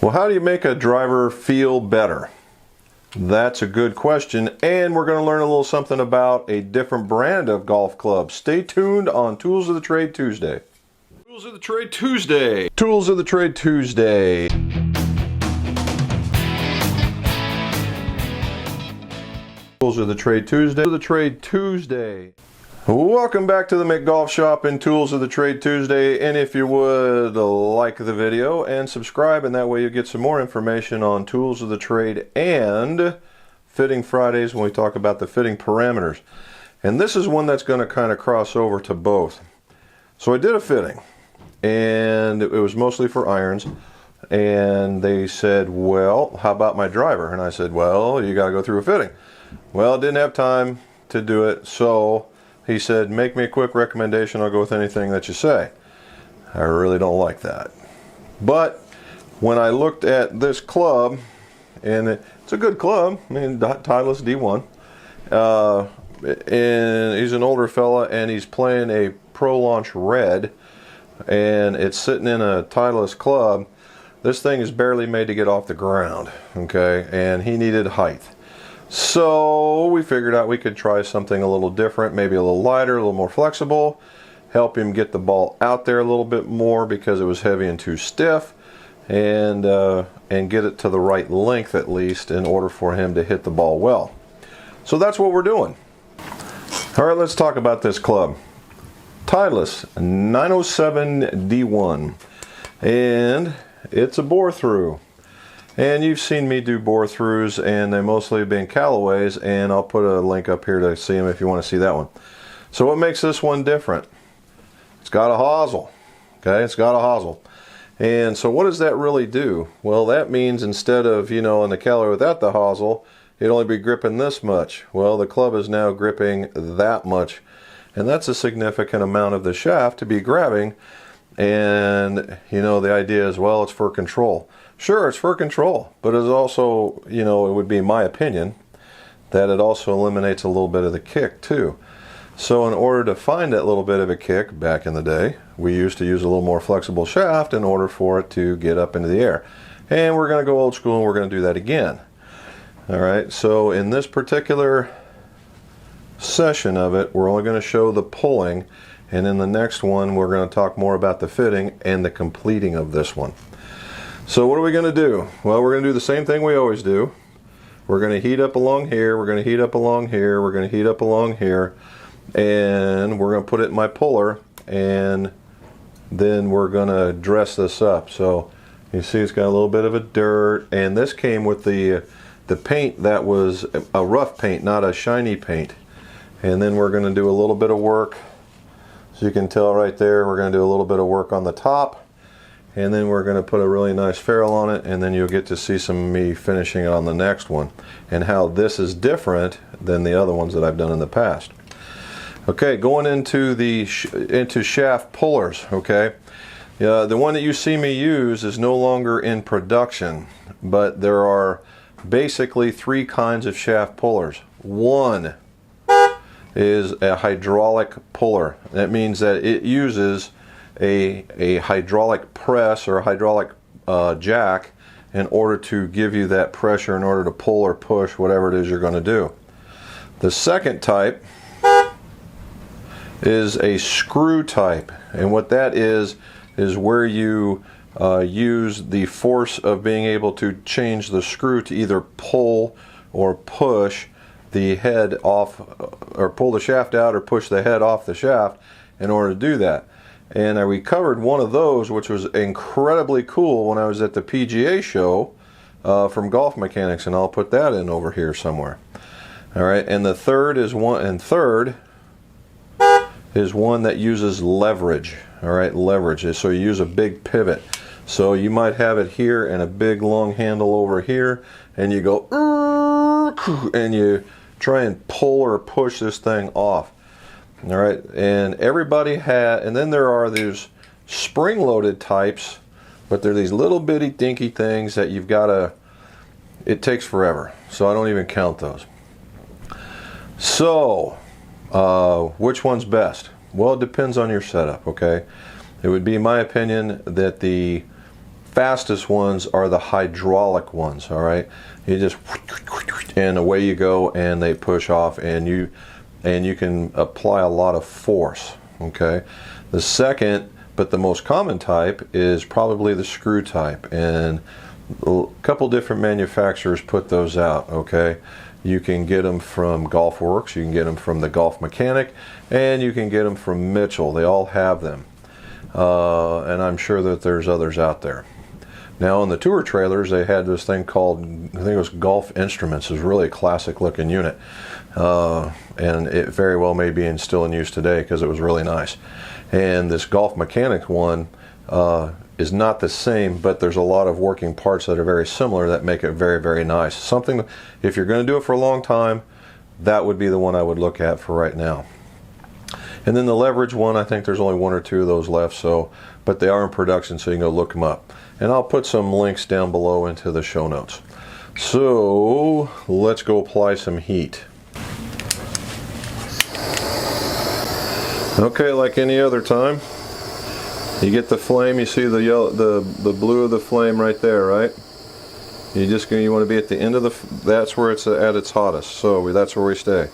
Well, how do you make a driver feel better? That's a good question, and we're going to learn a little something about a different brand of golf clubs. Stay tuned on Tools of the Trade Tuesday. Tools of the Trade Tuesday. Tools of the Trade Tuesday. Tools of the Trade Tuesday. The Trade Tuesday. Welcome back to the McGolf Shop and Tools of the Trade Tuesday, and if you would like the video and subscribe, and that way you get some more information on Tools of the Trade and Fitting Fridays when we talk about the fitting parameters. And this is one that's going to kind of cross over to both. So I did a fitting, and it was mostly for irons, and they said, well, how about my driver? And I said, well, you got to go through a fitting. Well, didn't have time to do it, so he said, make me a quick recommendation, I'll go with anything that you say. I really don't like that. But when I looked at this club, and it's a good club, I mean, Titleist D1, and he's an older fella, and he's playing a Pro Launch Red, and it's sitting in a Titleist club. This thing is barely made to get off the ground, okay, and he needed height. So we figured out we could try something a little different, maybe a little lighter, a little more flexible, help him get the ball out there a little bit more because it was heavy and too stiff, and get it to the right length at least in order for him to hit the ball well. So that's what we're doing. All right, let's talk about this club. Titleist 907 D1, and it's a bore through. And you've seen me do bore throughs, and they mostly have been Callaways, and I'll put a link up here to see them if you want to see that one. So what makes this one different? It's got a hosel. Okay, it's got a hosel. And so what does that really do? Well, that means instead of, you know, on the Callaway without the hosel, it'd only be gripping this much. Well, the club is now gripping that much. And that's a significant amount of the shaft to be grabbing. And, you know, the idea is, well, it's for control. Sure, it's for control, but it's also, you know, it would be my opinion that it also eliminates a little bit of the kick too. So in order to find that little bit of a kick back in the day, we used to use a little more flexible shaft in order for it to get up into the air. And we're going to go old school, and we're going to do that again. All right, so in this particular session of it, we're only going to show the pulling, and in the next one, we're going to talk more about the fitting and the completing of this one. So what are we going to do? Well, we're going to do the same thing we always do. We're going to heat up along here, we're going to heat up along here, we're going to heat up along here, and we're going to put it in my puller, and then we're going to dress this up. So you see it's got a little bit of a dirt, and this came with the paint that was a rough paint, not a shiny paint. And then we're going to do a little bit of work. So you can tell right there, we're going to do a little bit of work on the top. And then we're going to put a really nice ferrule on it, and then you'll get to see some of me finishing it on the next one and how this is different than the other ones that I've done in the past. Okay, going into the shaft pullers. Okay, the one that you see me use is no longer in production, but there are basically three kinds of shaft pullers. One is a hydraulic puller. That means that it uses a hydraulic press or a hydraulic jack in order to give you that pressure in order to pull or push whatever it is you're going to do. The second type is a screw type, and what that is where you use the force of being able to change the screw to either pull or push the head off, or pull the shaft out or push the head off the shaft in order to do that. And I recovered one of those, which was incredibly cool when I was at the PGA show from Golf Mechanics, and I'll put that in over here somewhere. All right, and the third is one that uses leverage. All right, leverage. So you use a big pivot. So you might have it here and a big long handle over here, and you go and you try and pull or push this thing off. All right, and everybody had, and then there are these spring-loaded types, but they're these little bitty dinky things that you've got to, it takes forever, so I don't even count those. So, which one's best? Well, it depends on your setup, okay? It would be my opinion that the fastest ones are the hydraulic ones. All right, you just, and away you go, and they push off, and you can apply a lot of force. Okay, the second but the most common type is probably the screw type, and a couple different manufacturers put those out. Okay, you can get them from Golf Works, you can get them from the Golf Mechanic, and you can get them from Mitchell. They all have them, and I'm sure that there's others out there. Now, on the tour trailers, they had this thing called, I think it was Golf Instruments. It was really a classic looking unit, and it very well may be still in use today because it was really nice. And this Golf Mechanic one is not the same, but there's a lot of working parts that are very similar that make it very, very nice. Something, if you're going to do it for a long time, that would be the one I would look at for right now. And then the leverage one, I think there's only one or two of those left, so, but they are in production, so you can go look them up. And I'll put some links down below into the show notes. So let's go apply some heat. Okay, like any other time, you get the flame, you see the yellow, the blue of the flame right there, right? You want to be at the end of that's where it's at its hottest, so that's where we stay.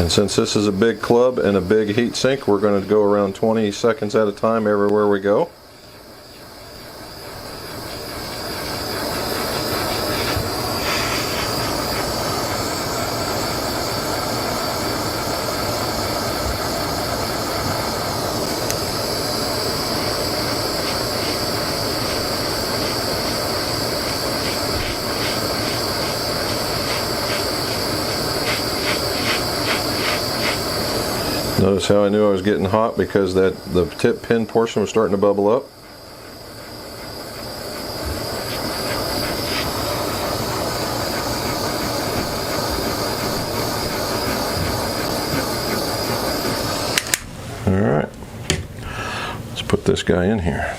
And since this is a big club and a big heat sink, we're going to go around 20 seconds at a time everywhere we go. Notice how I knew I was getting hot, because the tip pin portion was starting to bubble up. Alright, let's put this guy in here.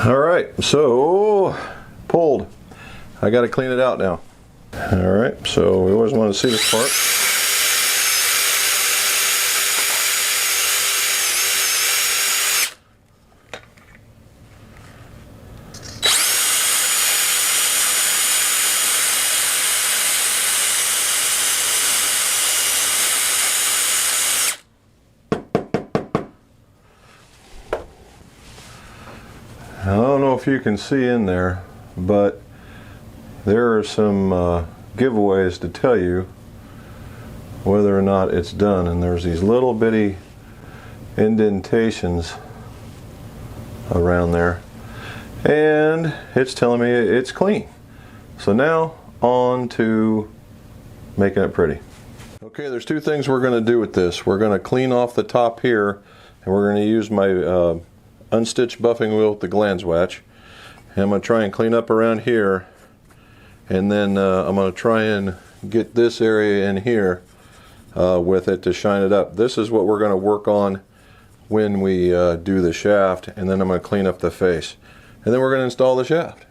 Alright, so pulled. I got to clean it out now. Alright, so we always want to see this part. I don't know if you can see in there, but there are some giveaways to tell you whether or not it's done, and there's these little bitty indentations around there, and it's telling me it's clean. So now on to making it pretty. Okay, there's two things we're going to do with this. We're going to clean off the top here, and we're going to use my unstitched buffing wheel with the glands watch. And I'm going to try and clean up around here, and then I'm going to try and get this area in here with it to shine it up. This is what we're going to work on when we do the shaft, and then I'm going to clean up the face. And then we're going to install the shaft.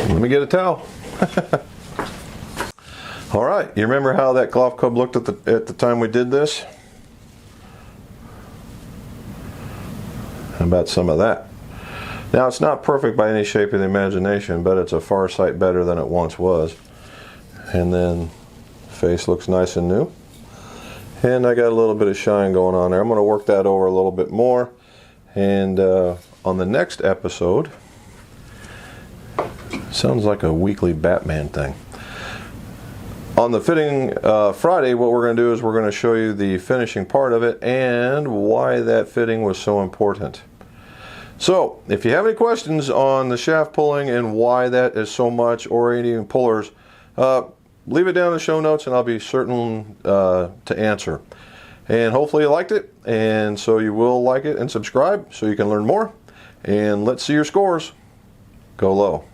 Let me get a towel. All right, you remember how that golf club looked at the time we did this? How about some of that? Now, it's not perfect by any shape of the imagination, but it's a far sight better than it once was. And then the face looks nice and new. And I got a little bit of shine going on there. I'm going to work that over a little bit more. And on the next episode, sounds like a weekly Batman thing. On the fitting Friday, what we're going to do is we're going to show you the finishing part of it and why that fitting was so important. So, if you have any questions on the shaft pulling and why that is so much, or any pullers, leave it down in the show notes and I'll be certain to answer. And hopefully you liked it, and so you will like it and subscribe so you can learn more. And let's see your scores. Go low.